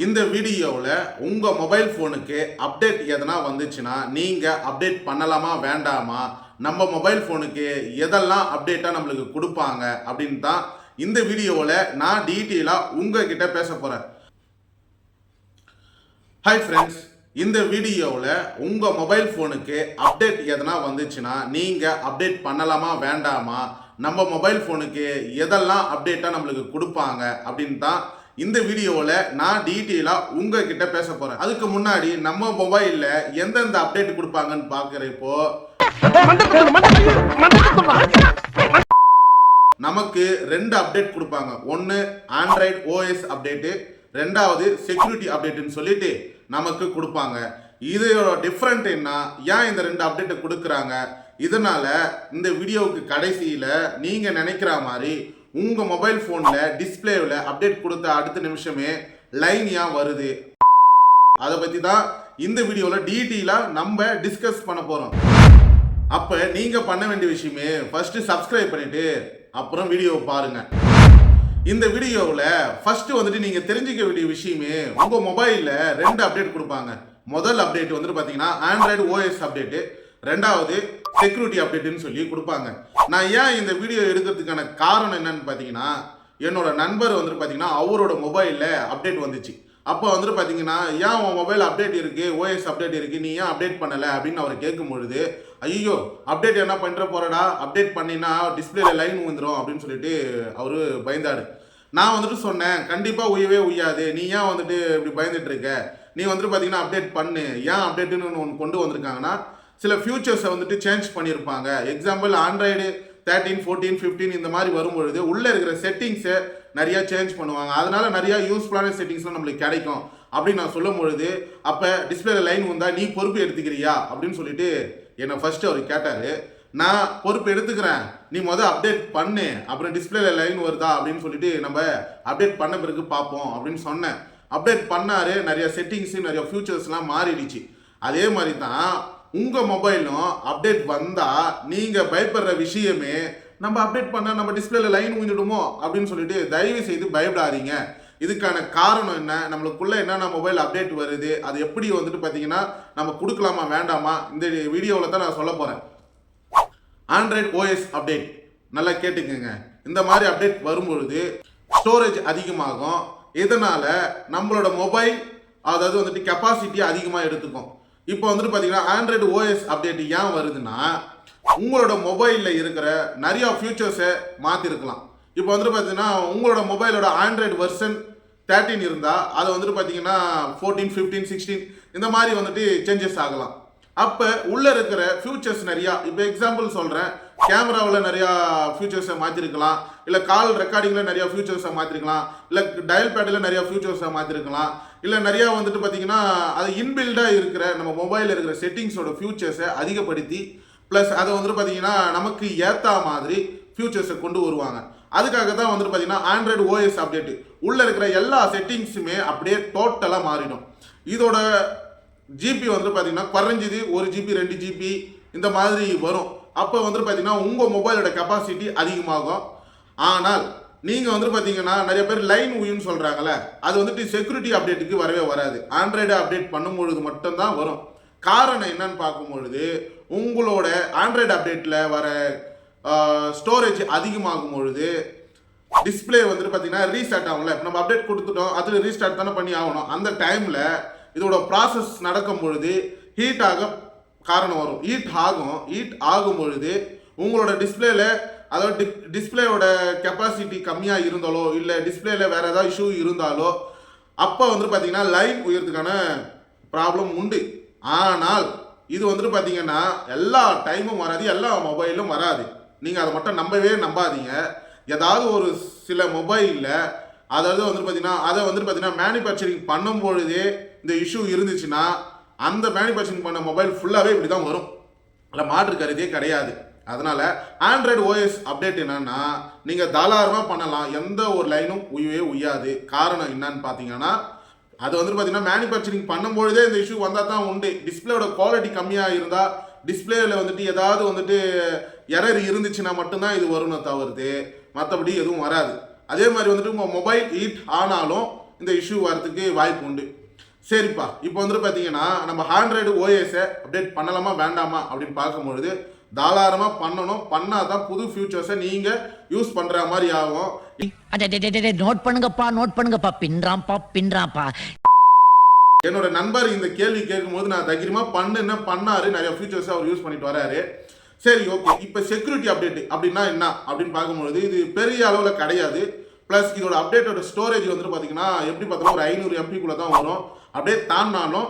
இந்த வீடியோவில் உங்கள் மொபைல் ஃபோனுக்கு அப்டேட் எதனா வந்துச்சுன்னா நீங்கள் அப்டேட் பண்ணலாமா வேண்டாமா, நம்ம மொபைல் ஃபோனுக்கு எதெல்லாம் அப்டேட்டாக நம்மளுக்கு கொடுப்பாங்க அப்படின்னு தான் இந்த வீடியோவில் நான் டீட்டெயிலாக உங்ககிட்ட பேச போகிறேன். ஹாய் ஃப்ரெண்ட்ஸ், இந்த வீடியோவில் உங்கள் மொபைல் ஃபோனுக்கு அப்டேட் எதனா வந்துச்சுன்னா நீங்கள் அப்டேட் பண்ணலாமா வேண்டாமா, நம்ம மொபைல் ஃபோனுக்கு எதெல்லாம் அப்டேட்டாக நம்மளுக்கு கொடுப்பாங்க அப்படின்னு தான் இந்த வீடியோவில் நான் டீட்டெயிலாக உங்ககிட்ட பேச போகிறேன். அதுக்கு முன்னாடி நம்ம மொபைலில் எந்தெந்த அப்டேட் கொடுப்பாங்கன்னு பார்க்குறப்போ நமக்கு 2 அப்டேட் கொடுப்பாங்க. ஒன்று ஆண்ட்ராய்டு ஓஎஸ் அப்டேட்டு, ரெண்டாவது செக்யூரிட்டி அப்டேட்டுன்னு சொல்லிட்டு நமக்கு கொடுப்பாங்க. இதோட டிஃப்ரெண்ட் என்ன, ஏன் இந்த 2 அப்டேட்டை கொடுக்குறாங்க, இதனால இந்த வீடியோவுக்கு கடைசியில் நீங்கள் நினைக்கிற மாதிரி உங்கள் மொபைல் ஃபோனில் டிஸ்பிளேவில் அப்டேட் கொடுத்த அடுத்த நிமிஷமே லைன் ஏன் வருது, அதை பற்றி தான் இந்த வீடியோவில் டீட்டெயிலாக நம்ம டிஸ்கஸ் பண்ண போகிறோம். அப்போ நீங்கள் பண்ண வேண்டிய விஷயமே ஃபஸ்ட்டு சப்ஸ்கிரைப் பண்ணிவிட்டு அப்புறம் வீடியோவை பாருங்கள். இந்த வீடியோவில் ஃபஸ்ட்டு வந்துட்டு நீங்கள் தெரிஞ்சிக்க வேண்டிய விஷயமே, உங்கள் மொபைலில் 2 அப்டேட் கொடுப்பாங்க. முதல் அப்டேட் வந்துட்டு பார்த்தீங்கன்னா ஆண்ட்ராய்டு ஓஎஸ் அப்டேட்டு, ரெண்டாவது செக்யூரிட்டி அப்டேட்டுன்னு சொல்லி கொடுப்பாங்க. நான் ஏன் இந்த வீடியோ எடுக்கிறதுக்கான காரணம் என்னன்னு பார்த்தீங்கன்னா, என்னோட நண்பர் வந்துட்டு பார்த்தீங்கன்னா அவரோட மொபைலில் அப்டேட் வந்துச்சு. அப்போ வந்துட்டு பார்த்தீங்கன்னா, ஏன் உன் மொபைல் அப்டேட் இருக்குது, ஓஎஸ் அப்டேட் இருக்குது, நீ ஏன் அப்டேட் பண்ணலை அப்படின்னு அவர் கேட்கும் பொழுது, ஐயோ அப்டேட் என்ன பண்ணுற போகிறடா, அப்டேட் பண்ணினா டிஸ்பிளேல லைன் வந்துடும் அப்படின்னு சொல்லிட்டு அவர் பயந்தாடு. நான் வந்துட்டு சொன்னேன், கண்டிப்பாக உயவே உய்யாது, நீ ஏன் வந்துட்டு இப்படி பயந்துட்டு இருக்க, நீ வந்துட்டு பார்த்தீங்கன்னா அப்டேட் பண்ணு. ஏன் அப்டேட்டுன்னு ஒன்று கொண்டு வந்திருக்காங்கன்னா, சில ஃபியூச்சர்ஸை வந்துட்டு சேஞ்ச் பண்ணியிருப்பாங்க. எக்ஸாம்பிள் ஆண்ட்ராய்டு 13, 14, 15 இந்த மாதிரி வரும்பொழுது உள்ளே இருக்கிற செட்டிங்ஸை நிறையா சேஞ்ச் பண்ணுவாங்க. அதனால நிறையா யூஸ்ஃபுல்லான செட்டிங்ஸ்லாம் நம்மளுக்கு கிடைக்கும் அப்படின்னு நான் சொல்லும் பொழுது, அப்போ டிஸ்பிளேல லைன் வந்தால் நீ பொறுப்பு எடுத்துக்கிறியா அப்படின்னு சொல்லிட்டு என்னை ஃபர்ஸ்ட் அவர் கேட்டார். நான் பொறுப்பு எடுத்துக்கிறேன், நீ அப்டேட் பண்ணு, அப்புறம் டிஸ்பிளேல லைன் வருதா அப்படின்னு சொல்லிட்டு நம்ம அப்டேட் பண்ண பிறகு பார்ப்போம் அப்படின்னு சொன்னேன். அப்டேட் பண்ணாரு, நிறைய செட்டிங்ஸு நிறைய ஃபியூச்சர்ஸ்லாம் மாறிடுச்சு. அதே மாதிரி தான் உங்கள் மொபைலும் அப்டேட் வந்தால் நீங்கள் பயப்படுற விஷயமே, நம்ம அப்டேட் பண்ணால் நம்ம டிஸ்பிளேல லைன் விழுந்துடுமோ அப்படின்னு சொல்லிட்டு தயவு செய்து பயப்படாதீங்க. இதுக்கான காரணம் என்ன, நம்மளுக்குள்ளே என்னென்ன மொபைல் அப்டேட் வருது, அது எப்படி வந்துட்டு பார்த்தீங்கன்னா நம்ம கொடுக்கலாமா வேண்டாமா, இந்த வீடியோவில் தான் நான் சொல்ல போகிறேன். ஆண்ட்ராய்டு ஓஎஸ் அப்டேட் நல்லா கேட்டுக்கோங்க. இந்த மாதிரி அப்டேட் வரும்பொழுது ஸ்டோரேஜ் அதிகமாகும். இதனால் நம்மளோட மொபைல் அதாவது வந்துட்டு கெப்பாசிட்டி அதிகமாக எடுத்துக்கும். இப்போ வந்துட்டு பார்த்தீங்கன்னா ஆண்ட்ராய்டு ஓஎஸ் அப்டேட் ஏன் வருதுன்னா, உங்களோட மொபைலில் இருக்கிற நிறையா ஃபியூச்சர்ஸை மாற்றிருக்கலாம். இப்போ வந்துட்டு பார்த்தீங்கன்னா உங்களோட மொபைலோட ஆண்ட்ராய்டு வெர்ஷன் 13 இருந்தால் அதை வந்துட்டு பார்த்தீங்கன்னா 14, 15, 16 இந்த மாதிரி வந்துட்டு சேஞ்சஸ் ஆகலாம். அப்போ உள்ளே இருக்கிற ஃபியூச்சர்ஸ் நிறையா, இப்போ எக்ஸாம்பிள் சொல்கிறேன், கேமராவில் நிறையா ஃபியூச்சர்ஸை மாற்றிருக்கலாம், இல்லை கால் ரெக்கார்டிங்கில் நிறையா ஃபியூச்சர்ஸை மாற்றிருக்கலாம், இல்லை டயல் பேடில் நிறையா ஃபியூச்சர்ஸை மாற்றிருக்கலாம், இல்லை நிறையா வந்துட்டு பார்த்தீங்கன்னா அது இன்பில்டாக இருக்கிற நம்ம மொபைலில் இருக்கிற செட்டிங்ஸோட ஃபியூச்சர்ஸை அதிகப்படுத்தி ப்ளஸ் அதை வந்துட்டு பார்த்தீங்கன்னா நமக்கு ஏற்ற மாதிரி ஃபியூச்சர்ஸை கொண்டு வருவாங்க. அதுக்காக தான் வந்துட்டு பார்த்தீங்கன்னா ஆண்ட்ராய்டு ஓஎஸ் அப்டேட்டு உள்ளே இருக்கிற எல்லா செட்டிங்ஸுமே அப்படியே டோட்டலாக மாறிடும். இதோட ஜிபி வந்துட்டு பார்த்தீங்கன்னா குறைஞ்சது 1 GB 2 GB இந்த மாதிரி வரும். அப்போ வந்துட்டு பார்த்தீங்கன்னா உங்கள் மொபைலோட கெப்பாசிட்டி அதிகமாகும். ஆனால் நீங்கள் வந்துட்டு பார்த்தீங்கன்னா நிறைய பேர் லைன் உயின்னு சொல்கிறாங்களே, அது வந்துட்டு செக்யூரிட்டி அப்டேட்டுக்கு வரவே வராது. ஆண்ட்ராய்டு அப்டேட் பண்ணும்பொழுது மட்டும்தான் வரும். காரணம் என்னன்னு பார்க்கும்பொழுது, உங்களோட ஆண்ட்ராய்டு அப்டேட்டில் வர ஸ்டோரேஜ் அதிகமாகும் பொழுது டிஸ்பிளே வந்துட்டு பார்த்தீங்கன்னா ரீஸ்டார்ட் ஆகும்ல. நம்ம அப்டேட் கொடுத்துட்டோம், அதில் ரீஸ்டார்ட் தானே பண்ணி ஆகணும். அந்த டைமில் இதோட ப்ராசஸ் நடக்கும் பொழுது ஹீட் ஆக காரணம் வரும். ஹீட் ஆகும் பொழுது உங்களோட டிஸ்பிளேல, அதாவது டிஸ்பிளேயோட கெப்பாசிட்டி கம்மியாக இருந்தாலோ இல்லை டிஸ்பிளேல வேறு ஏதாவது இஷ்யூ இருந்தாலோ அப்போ வந்துட்டு பார்த்தீங்கன்னா லைன் உயர்றதுக்கான ப்ராப்ளம் உண்டு. ஆனால் இது வந்துட்டு பார்த்தீங்கன்னா எல்லா டைமும் வராது, எல்லா மொபைலும் வராது. நீங்கள் அதை மட்டும் நம்பாதீங்க. ஏதாவது ஒரு சில மொபைலில் அதாவது வந்துட்டு பார்த்தீங்கன்னா மேனுஃபேக்சரிங் பண்ணும் பொழுதே இந்த இஷ்யூ இருந்துச்சுன்னா அந்த மேனுஃபேக்சரிங் பண்ண மொபைல் ஃபுல்லாகவே இப்படி தான் வரும், இல்லை மாற்று கருதியே கிடையாது. அதனால் ஆண்ட்ராய்டு ஓஎஸ் அப்டேட் என்னன்னா நீங்கள் தாராளமாக பண்ணலாம், எந்த ஒரு லைனும் உய்யாது. காரணம் என்னன்னு பார்த்தீங்கன்னா, அது வந்துட்டு பார்த்தீங்கன்னா மேனுஃபேக்சரிங் பண்ணும்பொழுதே இந்த இஷ்யூ வந்தால் தான் உண்டு. டிஸ்பிளேயோட குவாலிட்டி கம்மியாக இருந்தால், டிஸ்பிளேயில் வந்துட்டு ஏதாவது வந்துட்டு எரர் இருந்துச்சுன்னா மட்டும்தான் இது வரும்னு தவிர்த்து மற்றபடி எதுவும் வராது. அதே மாதிரி வந்துட்டு உங்கள் மொபைல் ஹீட் ஆனாலும் இந்த இஷ்யூ வரதுக்கு வாய்ப்பு உண்டு. சரிப்பா, இப்போ வந்துட்டு பார்த்தீங்கன்னா நம்ம ஆண்ட்ராய்டு ஓஎஸை அப்டேட் பண்ணலாமா வேண்டாமா அப்படின்னு பார்க்கும்பொழுது தாராளமாக பண்ணணும். பண்ணாதான் புது ஃபியூச்சர்ஸை நீங்கள் யூஸ் பண்ணுற மாதிரி ஆகும். நோட் பண்ணுங்கப்பா பின்றாம்பா. என்னோட நண்பர் இந்த கேள்வி கேட்கும்போது நான் தைரியமா பண்ணாரு, நிறைய ஃபியூச்சர்ஸ் அவர் யூஸ் பண்ணிட்டு வராரு. சரி, ஓகே. இப்போ செக்யூரிட்டி அப்டேட் அப்படின்னா என்ன அப்படின்னு பார்க்கும்பொழுது இது பெரிய அளவில் கிடையாது. ப்ளஸ் இதோட அப்டேட்டோட ஸ்டோரேஜ் வந்துட்டு பார்த்தீங்கன்னா எப்படி பார்த்தாலும் ஒரு 500 MB தான் வரும். அப்படியே தாண்டினாலும்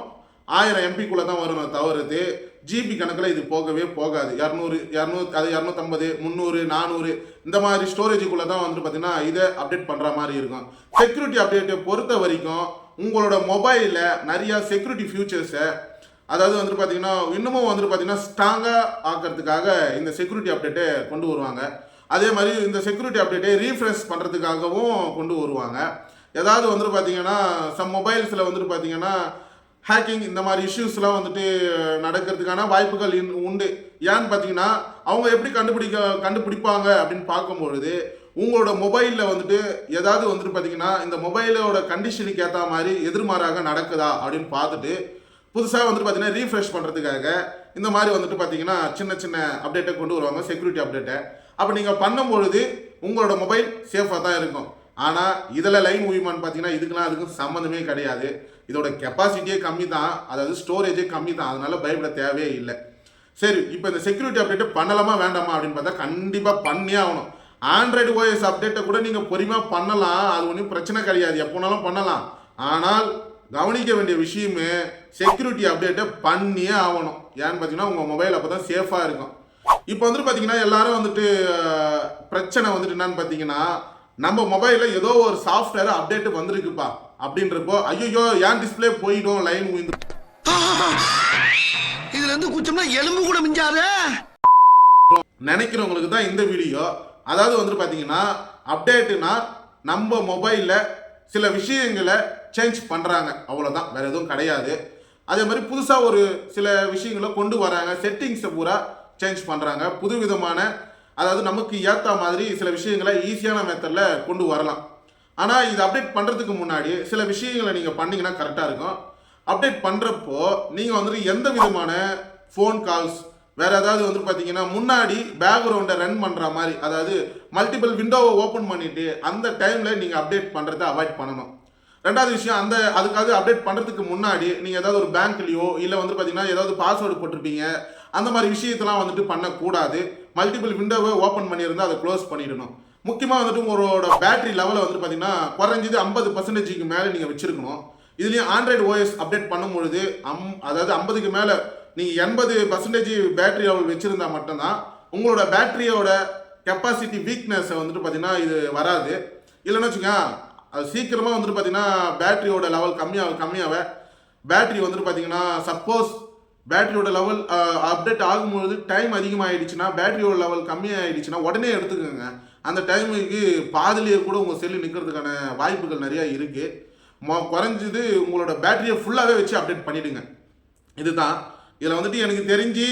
1000 MB தான் வரும். தவறுது ஜிபி கணக்கில் இது போகவே போகாது. 200 அது 250 300 400 இந்த மாதிரி ஸ்டோரேஜுக்குள்ளே தான் வந்துட்டு பார்த்தீங்கன்னா இதை அப்டேட் பண்ணுற மாதிரி இருக்கும். செக்யூரிட்டி அப்டேட்டை பொறுத்த வரைக்கும் உங்களோட மொபைலில் நிறையா செக்யூரிட்டி ஃபியூச்சர்ஸை அதாவது வந்துட்டு பார்த்தீங்கன்னா இன்னமும் வந்துட்டு பார்த்தீங்கன்னா ஸ்ட்ராங்காக ஆக்கிறதுக்காக இந்த செக்யூரிட்டி அப்டேட்டை கொண்டு வருவாங்க. அதே மாதிரி இந்த செக்யூரிட்டி அப்டேட்டை ரீஃப்ரெஷ் பண்ணுறதுக்காகவும் கொண்டு வருவாங்க. ஏதாவது வந்துட்டு பார்த்தீங்கன்னா சம் மொபைல்ஸில் வந்துட்டு பார்த்தீங்கன்னா ஹேக்கிங் இந்த மாதிரி இஷ்யூஸ்லாம் வந்துட்டு நடக்கிறதுக்கான வாய்ப்புகள் உண்டு. ஏன்னு பார்த்தீங்கன்னா அவங்க எப்படி கண்டுபிடிப்பாங்க அப்படின்னு பார்க்கும்பொழுது உங்களோட மொபைலில் வந்துட்டு ஏதாவது வந்துட்டு பார்த்தீங்கன்னா இந்த மொபைலோட கண்டிஷனுக்கு ஏற்ற மாதிரி எதிர்மாறாக நடக்குதா அப்படின்னு பார்த்துட்டு புதுசாக வந்துட்டு பார்த்தீங்கன்னா ரீஃப்ரெஷ் பண்ணுறதுக்காக இந்த மாதிரி வந்துட்டு பார்த்தீங்கன்னா சின்ன சின்ன அப்டேட்டை கொண்டு வருவாங்க, செக்யூரிட்டி அப்டேட்டை. அப்போ நீங்கள் பண்ணும்பொழுது உங்களோட மொபைல் சேஃபாக தான் இருக்கும். ஆனால் இதில் லைன் மூவ்மெண்ட் பார்த்தீங்கன்னா அதுக்கும் சம்மந்தமே கிடையாது. இதோட கெப்பாசிட்டியே கம்மி தான், அதாவது ஸ்டோரேஜே கம்மி தான். அதனால பயப்பட தேவையே இல்லை. சரி, இப்போ இந்த செக்யூரிட்டி அப்டேட்டை பண்ணலாமா வேண்டாமா அப்படின்னு பார்த்தா கண்டிப்பாக பண்ணியே ஆகணும். ஆண்ட்ராய்டு ஓஎஸ் அப்டேட்டை கூட நீங்கள் பொறுமையாக பண்ணலாம், அது ஒன்றும் பிரச்சனை கிடையாது, எப்போனாலும் பண்ணலாம். ஆனால் கவனிக்க வேண்டிய விஷயமே செக்யூரிட்டி அப்டேட்டை பண்ணியே ஆகணும். ஏன்னு பார்த்தீங்கன்னா உங்கள் மொபைல் அப்போ தான் சேஃபாக இருக்கும். இப்போ வந்துட்டு பார்த்தீங்கன்னா எல்லாரும் வந்துட்டு பிரச்சனை வந்துட்டு என்னன்னு பார்த்தீங்கன்னா நம்ம மொபைலில் ஏதோ ஒரு சாஃப்ட்வேர் அப்டேட் வந்திருக்குப்பா அப்படின்றப்போ ஐயோ ஏன் டிஸ்பிளே போயிடும் லைன் உயிர்ந்து இதுல இருந்து குச்சம்னா எலும்பு கூட மிஞ்சாத நினைக்கிறவங்களுக்கு தான் இந்த வீடியோ. அதாவது வந்துட்டு பார்த்தீங்கன்னா அப்டேட்டுனா நம்ம மொபைலில் சில விஷயங்களை சேஞ்ச் பண்ணுறாங்க, அவ்வளோதான், வேறு எதுவும் கிடையாது. அதே மாதிரி புதுசாக ஒரு சில விஷயங்களை கொண்டு வராங்க, செட்டிங்ஸை பூரா சேஞ்ச் பண்ணுறாங்க, புது விதமான அதாவது நமக்கு ஏற்ற மாதிரி சில விஷயங்களை ஈஸியான மெத்தடில் கொண்டு வரலாம். ஆனால் இது அப்டேட் பண்ணுறதுக்கு முன்னாடி சில விஷயங்களை நீங்கள் பண்ணிங்கன்னா கரெக்டாக இருக்கும். அப்டேட் பண்ணுறப்போ நீங்கள் வந்துட்டு எந்த விதமான ஃபோன் கால்ஸ் வேறு ஏதாவது வந்துட்டு பார்த்தீங்கன்னா முன்னாடி பேக்ரவுண்டை ரன் பண்ணுற மாதிரி, அதாவது மல்டிபிள் விண்டோவை ஓப்பன் பண்ணிவிட்டு அந்த டைமில் நீங்கள் அப்டேட் பண்ணுறதை அவாய்ட் பண்ணணும். ரெண்டாவது விஷயம், அதுக்காக அப்டேட் பண்ணுறதுக்கு முன்னாடி நீங்கள் ஏதாவது ஒரு பேங்க்லேயோ இல்லை வந்து பார்த்தீங்கன்னா ஏதாவது பாஸ்வேர்டு போட்டிருப்பீங்க, அந்த மாதிரி விஷயத்தெல்லாம் வந்துட்டு பண்ணக்கூடாது. மல்டிபிள் விண்டோவை ஓப்பன் பண்ணியிருந்தால் அதை க்ளோஸ் பண்ணிடணும். முக்கியமாக வந்துட்டு உங்களோட பேட்டரி லெவலை வந்துட்டு பார்த்தீங்கன்னா குறைஞ்சது 50% மேலே நீங்கள் வச்சுருக்கணும். இதுலேயும் ஆண்ட்ராய்டு ஓஎஸ் அப்டேட் பண்ணும்பொழுது அதாவது 50க்கு மேலே நீங்கள் 80% பேட்டரி லெவல் வச்சுருந்தா மட்டும்தான் உங்களோட பேட்டரியோட கெப்பாசிட்டி வீக்னஸை வந்துட்டு பார்த்தீங்கன்னா இது வராது. இல்லைன்னு வச்சுக்கோங்க, அது சீக்கிரமாக வந்துட்டு பார்த்தீங்கன்னா பேட்டரியோட லெவல் கம்மியாக பேட்டரி வந்துட்டு பார்த்தீங்கன்னா சப்போஸ் பேட்டரியோட லெவல் அப்டேட் ஆகும்பொழுது டைம் அதிகமாகிடுச்சுன்னா பேட்டரியோட லெவல் கம்மியாகிடுச்சுன்னா உடனே எடுத்துக்கோங்க. அந்த டைமுக்கு பாதிலேயே கூட உங்கள் செல்லு நிற்கிறதுக்கான வாய்ப்புகள் நிறையா இருக்குது. குறைஞ்சது உங்களோட பேட்டரியை ஃபுல்லாகவே வச்சு அப்டேட் பண்ணிவிடுங்க. இதுதான் இதில் வந்துட்டு எனக்கு தெரிஞ்சு,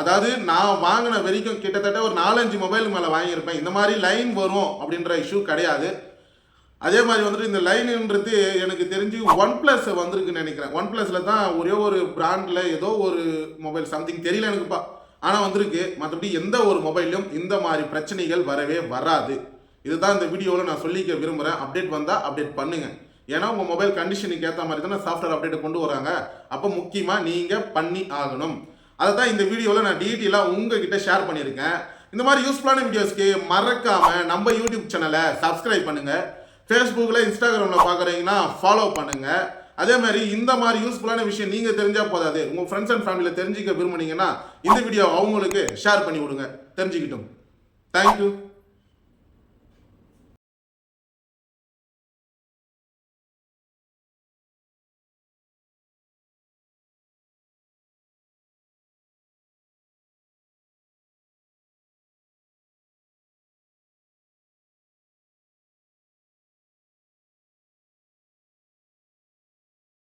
அதாவது நான் வாங்கின வரைக்கும் கிட்டத்தட்ட ஒரு 4-5 மொபைல் மேலே வாங்கியிருப்பேன். இந்த மாதிரி லைன் வரும் அப்படின்ற இஷ்யூ கிடையாது. அதே மாதிரி வந்துட்டு இந்த லைனுன்றது எனக்கு தெரிஞ்சு OnePlus வந்திருக்குன்னு நினைக்கிறேன். OnePlusல தான் ஒரே ஒரு பிராண்டில் ஏதோ ஒரு மொபைல் சம்திங் தெரியல எனக்குப்பா, ஆனால் வந்திருக்கு. மற்றபடி எந்த ஒரு மொபைலும் இந்த மாதிரி பிரச்சனைகள் வரவே வராது. இதுதான் இந்த வீடியோவில் நான் சொல்லிக்க விரும்புகிறேன். அப்டேட் வந்தால் அப்டேட் பண்ணுங்கள். ஏன்னா உங்கள் மொபைல் கண்டிஷனுக்கு ஏற்ற மாதிரி தானே சாஃப்ட்வேர் அப்டேட்டை கொண்டு வராங்க. அப்போ முக்கியமாக நீங்கள் பண்ணி ஆகணும். அதை தான் இந்த வீடியோவில் நான் டீட்டெயிலாக உங்ககிட்ட ஷேர் பண்ணியிருக்கேன். இந்த மாதிரி யூஸ்ஃபுல்லான வீடியோஸ்க்கு மறக்காமல் நம்ம யூடியூப் சேனலை சப்ஸ்கிரைப் பண்ணுங்கள். ஃபேஸ்புக்கில் இன்ஸ்டாகிராமில் பார்க்குறீங்கன்னா ஃபாலோ பண்ணுங்கள். அதே மாதிரி இந்த மாதிரி யூஸ்ஃபுல்லான விஷயம் நீங்கள் தெரிஞ்சால் போதாது, உங்கள் ஃப்ரெண்ட்ஸ் அண்ட் ஃபேமிலியில் தெரிஞ்சிக்க விரும்புனீங்கன்னா இந்த வீடியோ அவங்களுக்கு ஷேர் பண்ணி விடுங்க, தெரிஞ்சுக்கிட்டும். தேங்க்யூ.